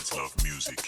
just love music.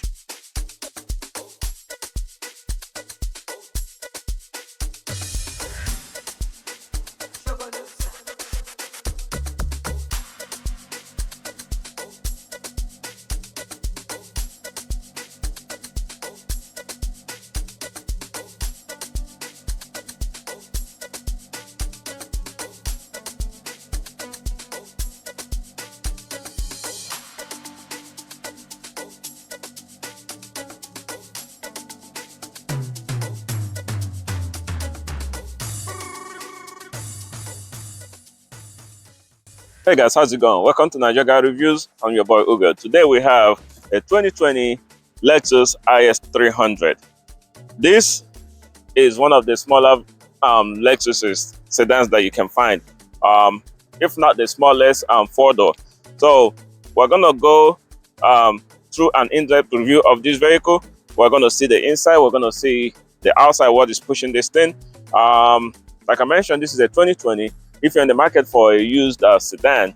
Hey guys, how's it going? Welcome to Nigeria Guy Reviews. I'm your boy Ugo. Today we have a 2020 Lexus IS300. This is one of the smaller Lexus sedans that you can find, if not the smallest four-door. So we're gonna go through an in-depth review of this vehicle. We're gonna see the inside. We're gonna see the outside. What is pushing this thing? Like I mentioned, this is a 2020. If you're in the market for a used sedan,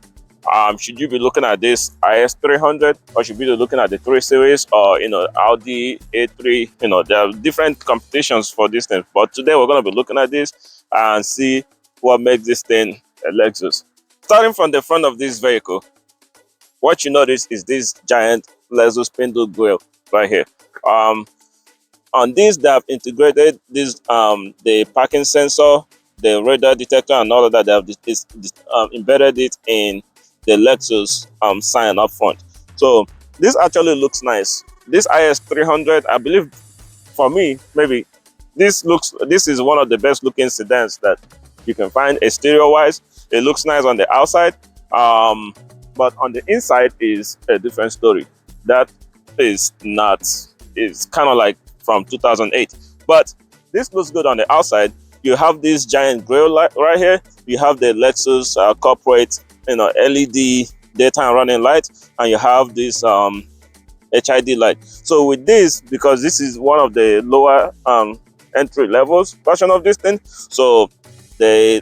should you be looking at this IS300, or should you be looking at the 3 Series, or Audi A3? There are different competitions for this thing, but today we're going to be looking at this and see what makes this thing a Lexus. Starting from the front of this vehicle, what you notice is this giant Lexus spindle grille right here. On this, they have integrated this the parking sensor, the radar detector, and all of that. They have embedded it in the Lexus sign up front. So this actually looks nice. This IS300, I believe, for me, maybe this is one of the best looking sedans that you can find exterior wise. It looks nice on the outside, but on the inside is a different story. That is not, it's kind of like from 2008, but this looks good on the outside. You have this giant grille light right here. You have the Lexus corporate, LED daytime running light, and you have this HID light. So with this, because this is one of the lower entry levels version of this thing, so the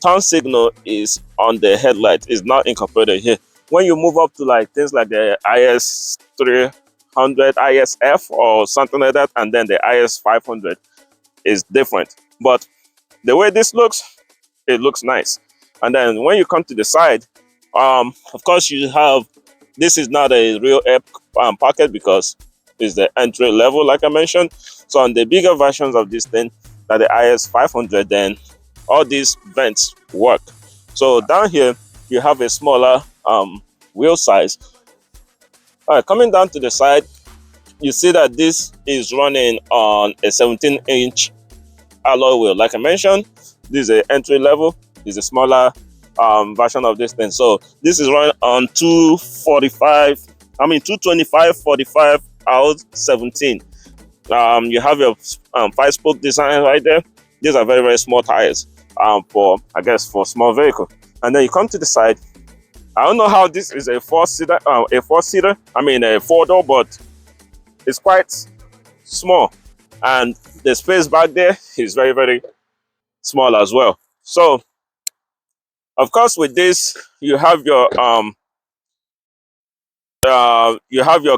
turn signal is on the headlight, is not incorporated here. When you move up to like things like the IS300, ISF or something like that, and then the IS500 is different. But the way this looks, it looks nice. And then when you come to the side, of course you have, this is not a real air pocket because it's the entry level, like I mentioned. So on the bigger versions of this thing, like the IS500, then all these vents work. So down here you have a smaller wheel size. All right, coming down to the side, you see that this is running on a 17-inch alloy wheel. Like I mentioned, this is an entry level, is a smaller version of this thing. So this is running on 225 45 out 17. You have your 5-spoke design right there. These are very, very small tires for, I guess, for small vehicle. And then you come to the side. I don't know how this is a four-seater, a four-door, but it's quite small, and the space back there is very, very small as well. So of course with this you have your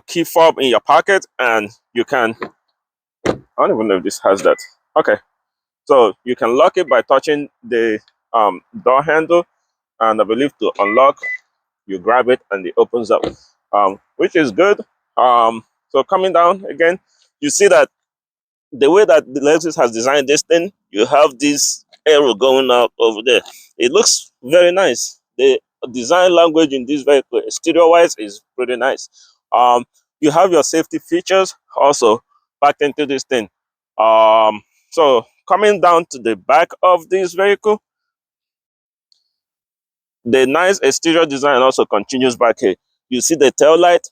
key fob in your pocket, and you can, I don't even know if this has that. Okay, so you can lock it by touching the door handle, and I believe to unlock, you grab it and it opens up, which is good. So coming down again, you see that the way that the Lexus has designed this thing, you have this arrow going up over there. It looks very nice. The design language in this vehicle, exterior wise, is pretty nice. You have your safety features also packed into this thing. So coming down to the back of this vehicle, the nice exterior design also continues back here. You see the tail light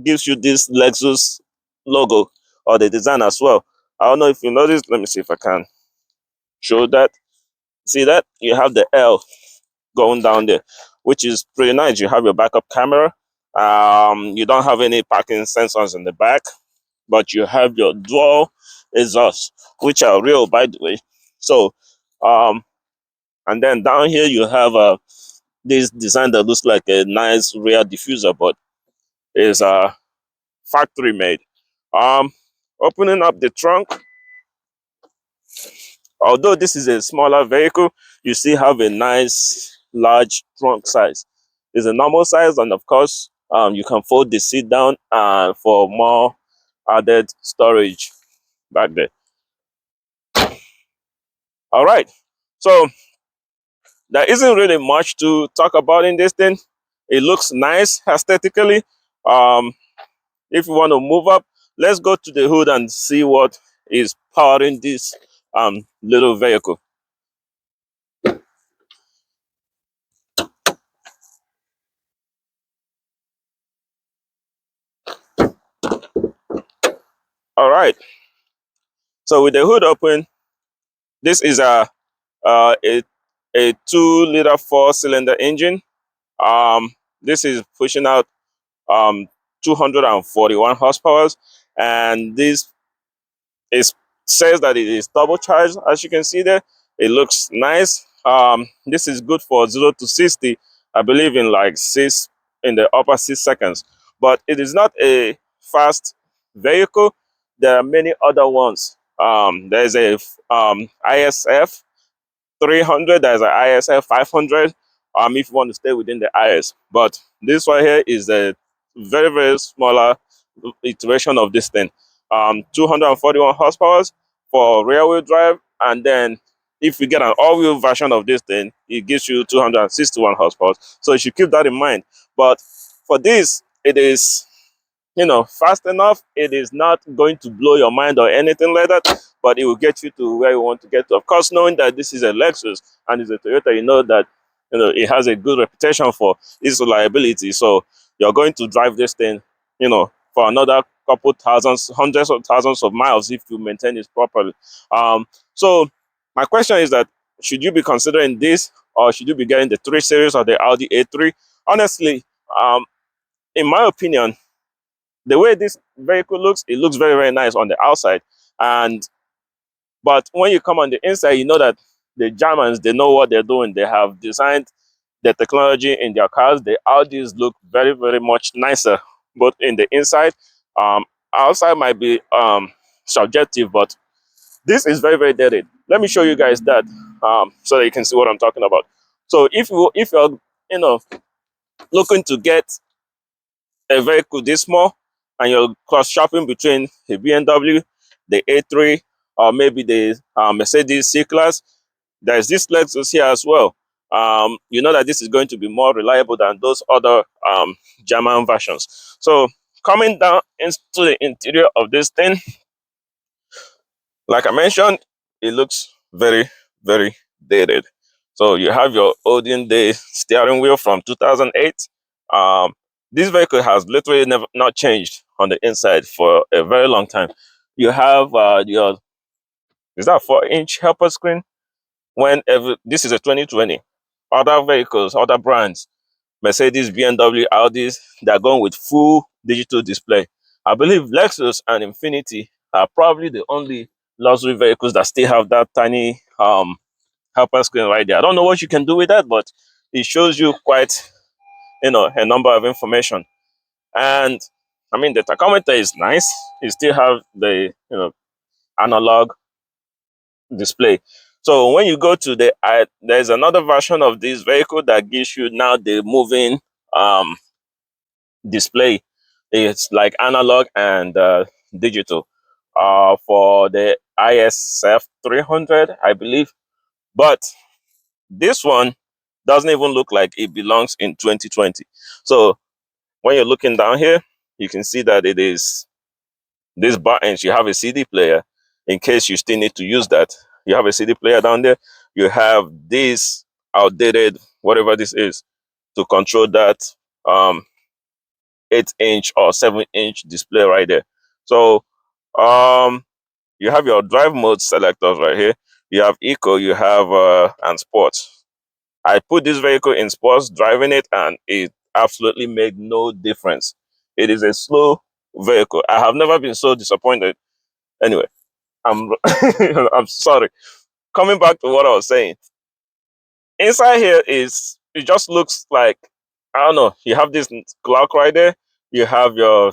gives you this Lexus logo, or the design as well. I don't know if you noticed. Let me see if I can show that. See that? You have the L going down there, which is pretty nice. You have your backup camera. You don't have any parking sensors in the back, but you have your dual exhaust, which are real, by the way. So, and then down here you have this design that looks like a nice rear diffuser, but is factory made. Um, Opening up the trunk, although this is a smaller vehicle, you still have a nice large trunk size. It's a normal size, and of course, you can fold the seat down for more added storage back there. All right, so there isn't really much to talk about in this thing. It looks nice aesthetically. Um, if you want to move up, let's go to the hood and see what is powering this little vehicle. All right, so with the hood open, this is uh, a, a 2-liter 4-cylinder engine. This is pushing out um, 241 horsepower, and this it says that it is turbocharged. As you can see there, it looks nice. This is good for 0 to 60, I believe, in like in the upper 6 seconds. But it is not a fast vehicle. There are many other ones. There's a ISF 300, there's an ISF 500, if you want to stay within the IS. But this one here is a very, very smaller iteration of this thing. 241 horsepower for rear wheel drive, and then if you get an all-wheel version of this thing, it gives you 261 horsepower. So you should keep that in mind. But for this, it is, fast enough. It is not going to blow your mind or anything like that, but it will get you to where you want to get to. Of course, knowing that this is a Lexus and it's a Toyota, you know that it has a good reputation for its reliability. So you're going to drive this thing, for another couple thousands, hundreds of thousands of miles if you maintain it properly. So my question is that should you be considering this, or should you be getting the 3 Series or the Audi A3? Honestly, um, in my opinion, the way this vehicle looks, it looks very, very nice on the outside. But when you come on the inside, you know that the Germans, they know what they're doing. They have designed the technology in their cars. The Audis look very, very much nicer, both in the inside. Um, Outside might be subjective, but this is very, very dated. Let me show you guys that so that you can see what I'm talking about. So if you're you know looking to get a vehicle this small and you're cross shopping between a BMW, the A3, or maybe the Mercedes C-Class, there's this Lexus here as well. You know that this is going to be more reliable than those other German versions. So coming down into the interior of this thing, like I mentioned, it looks very, very dated. So you have your olden day steering wheel from 2008. Um, this vehicle has literally never not changed on the inside for a very long time. You have your is that 4-inch helper screen? Whenever this is a 2020, other vehicles, other brands, Mercedes, BMW, Audis, they're going with full digital display. I believe Lexus and Infiniti are probably the only luxury vehicles that still have that tiny helper screen right there. I don't know what you can do with that, but it shows you quite, a number of information. And I mean, the tachometer is nice. You still have the, analog display. So when you go to there's another version of this vehicle that gives you now the moving um, display. It's like analog and digital for the ISF 300, I believe. But this one doesn't even look like it belongs in 2020. So when you're looking down here, you can see that it is these buttons. You have a CD player in case you still need to use that. You have a CD player down there. You have this outdated, whatever this is, to control that um, 8-inch or 7-inch display right there. So um, you have your drive mode selectors right here. You have eco, you have and sports. I put this vehicle in sports, driving it, and it absolutely made no difference. It is a slow vehicle. I have never been so disappointed. Anyway, I'm I'm sorry. Coming back to what I was saying, inside here is it just looks like, I don't know. You have this clock right there. You have your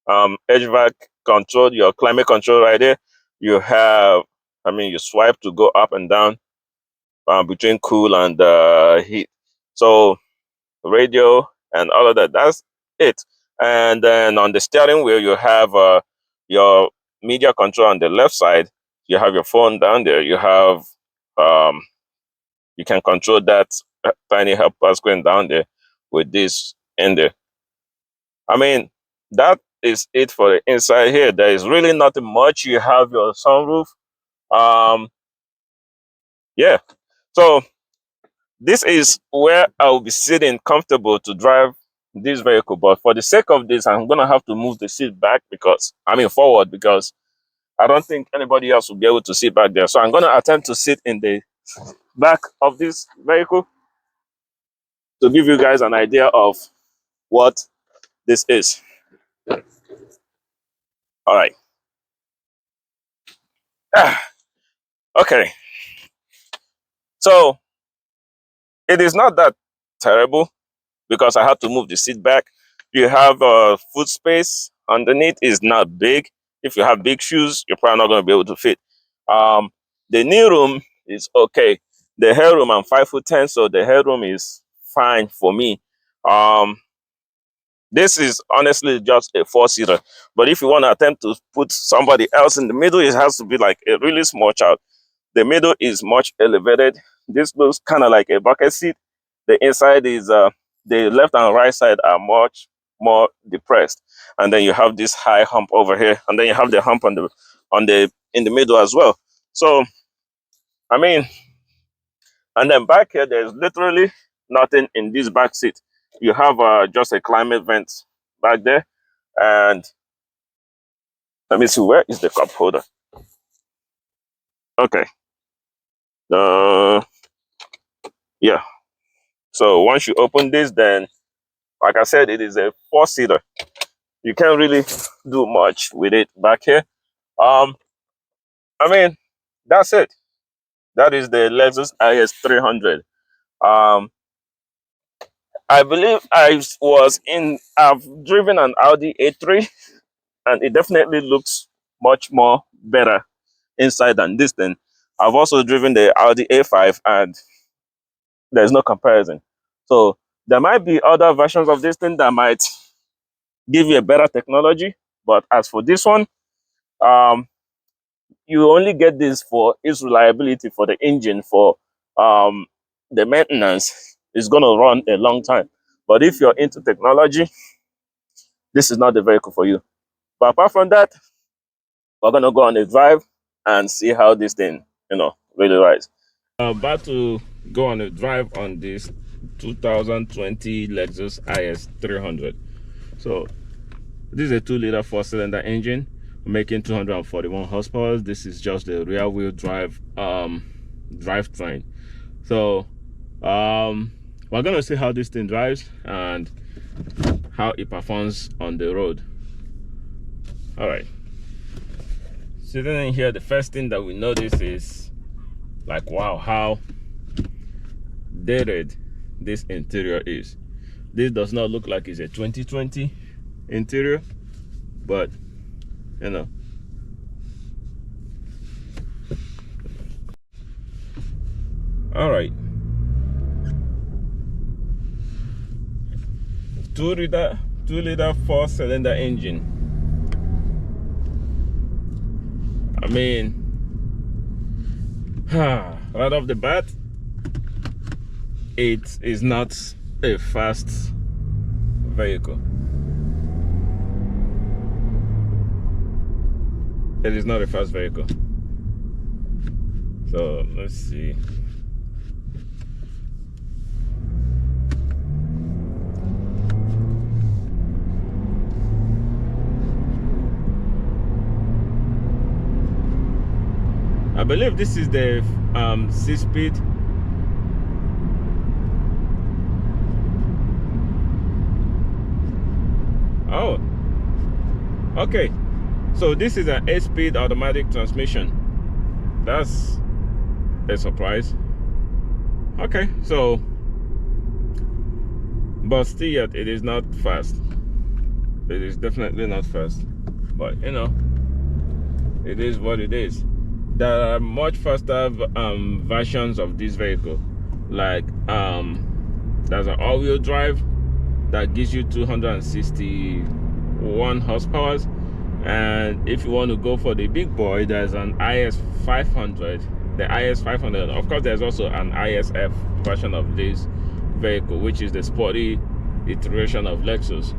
HVAC control, your climate control right there. You have, I mean, you swipe to go up and down between cool and heat. So radio and all of that. That's it. And then on the steering wheel, you have your media control on the left side. You have your phone down there. You have um, you can control that tiny helper screen down there with this in there. I mean, that is it for the inside here. There is really nothing much. You have your sunroof. Um, yeah. So this is where I will be sitting comfortable to drive this vehicle. But for the sake of this, I'm gonna have to move the seat back because forward because I don't think anybody else will be able to sit back there. So I'm gonna attempt to sit in the back of this vehicle to give you guys an idea of what this is. All right. Okay. So it is not that terrible because I had to move the seat back. You have foot space underneath is not big. If you have big shoes, you're probably not going to be able to fit. Um, the knee room is okay. The headroom, I'm 5'10", so the headroom is fine for me. This is honestly just a four-seater, but if you want to attempt to put somebody else in the middle, it has to be like a really small child. The middle is much elevated. This looks kind of like a bucket seat. The inside is the left and right side are much more depressed, and then you have this high hump over here, and then you have the hump on the in the middle as well. So I mean, and then back here, there's literally nothing in this back seat. You have just a climate vent back there, and let me see, where is the cup holder? Okay, uh, yeah. So once you open this, then like I said, it is a four-seater. You can't really do much with it back here. Um, I mean, that's it. That is the Lexus IS 300. Um, I believe I've driven an Audi A3, and it definitely looks much more better inside than this thing. I've also driven the Audi A5, and there's no comparison. So there might be other versions of this thing that might give you a better technology, but as for this one, um, you only get this for its reliability for the engine, for um, the maintenance. It's going to run a long time. But if you're into technology, this is not the vehicle for you. But apart from that, we're going to go on a drive and see how this thing, really rides. I'm about to go on a drive on this 2020 Lexus IS 300. So this is a 2-liter 4-cylinder engine making 241 horsepower. This is just the rear wheel drive drivetrain. So we're gonna see how this thing drives and how it performs on the road. All right, sitting in here, the first thing that we notice is like, wow, how dated this interior is. This does not look like it's a 2020 interior, but all right. 2-liter 4-cylinder engine. I mean, right off the bat, it is not a fast vehicle. It is not a fast vehicle. So let's see. I believe this is the 6-speed. Oh, okay. So this is an 8-speed automatic transmission. That's a surprise. Okay, so but still yet it is not fast. It is definitely not fast, but you know, it is what it is. There are much faster versions of this vehicle, like there's an all-wheel drive that gives you 261 horsepower, and if you want to go for the big boy, there's an IS500. The IS500, of course, there's also an ISF version of this vehicle, which is the sporty iteration of Lexus.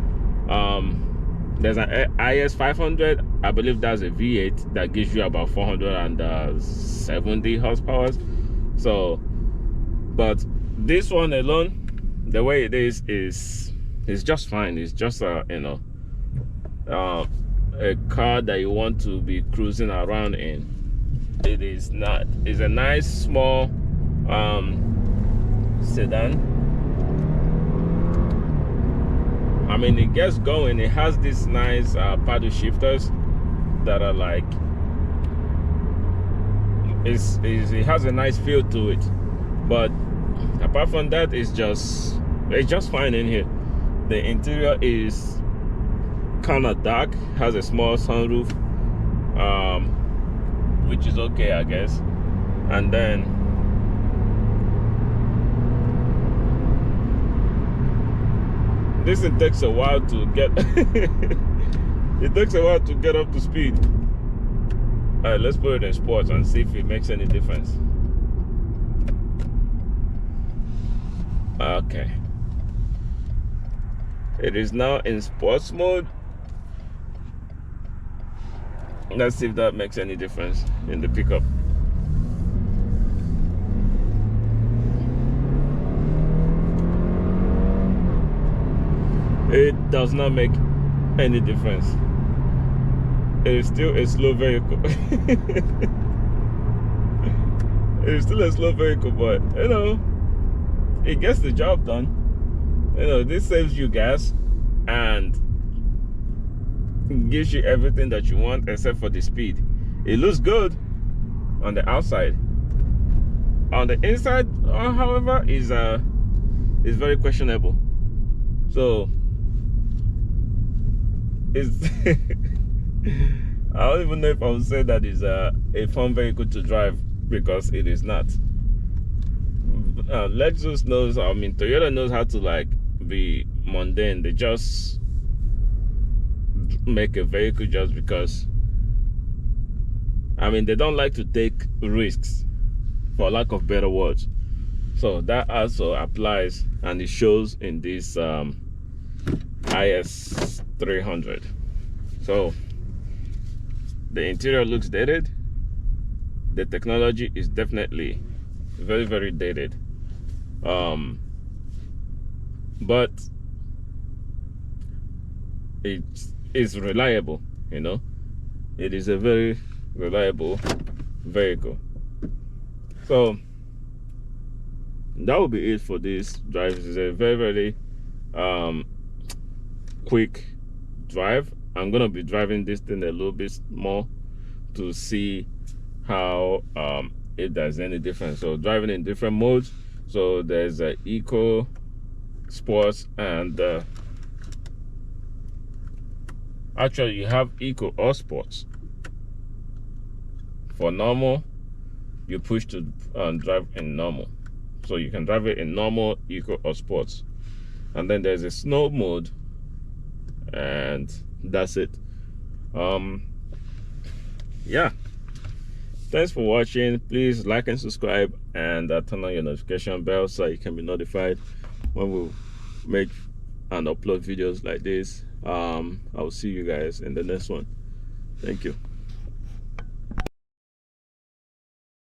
There's an IS500, I believe that's a V8 that gives you about 470 horsepower. So, but this one alone, the way it is just fine. It's just a a car that you want to be cruising around in. It is not. It's a nice small sedan. I mean, it gets going. It has these nice paddle shifters that are like, it has a nice feel to it. But apart from that, it's just fine in here. The interior is kind of dark, has a small sunroof, which is okay, I guess. And then this thing takes a while to get it takes a while to get up to speed. All right, let's put it in sports and see if it makes any difference. Okay, it is now in sports mode. Let's see if that makes any difference in the pickup. It does not make any difference. It is still a slow vehicle. It is still a slow vehicle, but you know, it gets the job done. You know, this saves you gas and gives you everything that you want except for the speed. It looks good on the outside. On the inside, however, is very questionable. So it's I don't even know if I would say that is a fun vehicle to drive, because it is not. Lexus knows, I mean, Toyota knows how to like be mundane. They just make a vehicle just because. I mean, they don't like to take risks, for lack of better words. So that also applies, and it shows in this IS300. So the interior looks dated. The technology is definitely very, very dated. But it is reliable, you know. It is a very reliable vehicle. So that will be it for this drive. It's a very, very quick drive. I'm gonna be driving this thing a little bit more to see how if there's any difference. So driving in different modes. So there's a eco, sports, and actually you have eco or sports. For normal, you push to drive in normal. So you can drive it in normal, eco, or sports. And then there's a snow mode, and that's it. Yeah, thanks for watching. Please like and subscribe, and turn on your notification bell so you can be notified when we make and upload videos like this. I will see you guys in the next one. Thank you.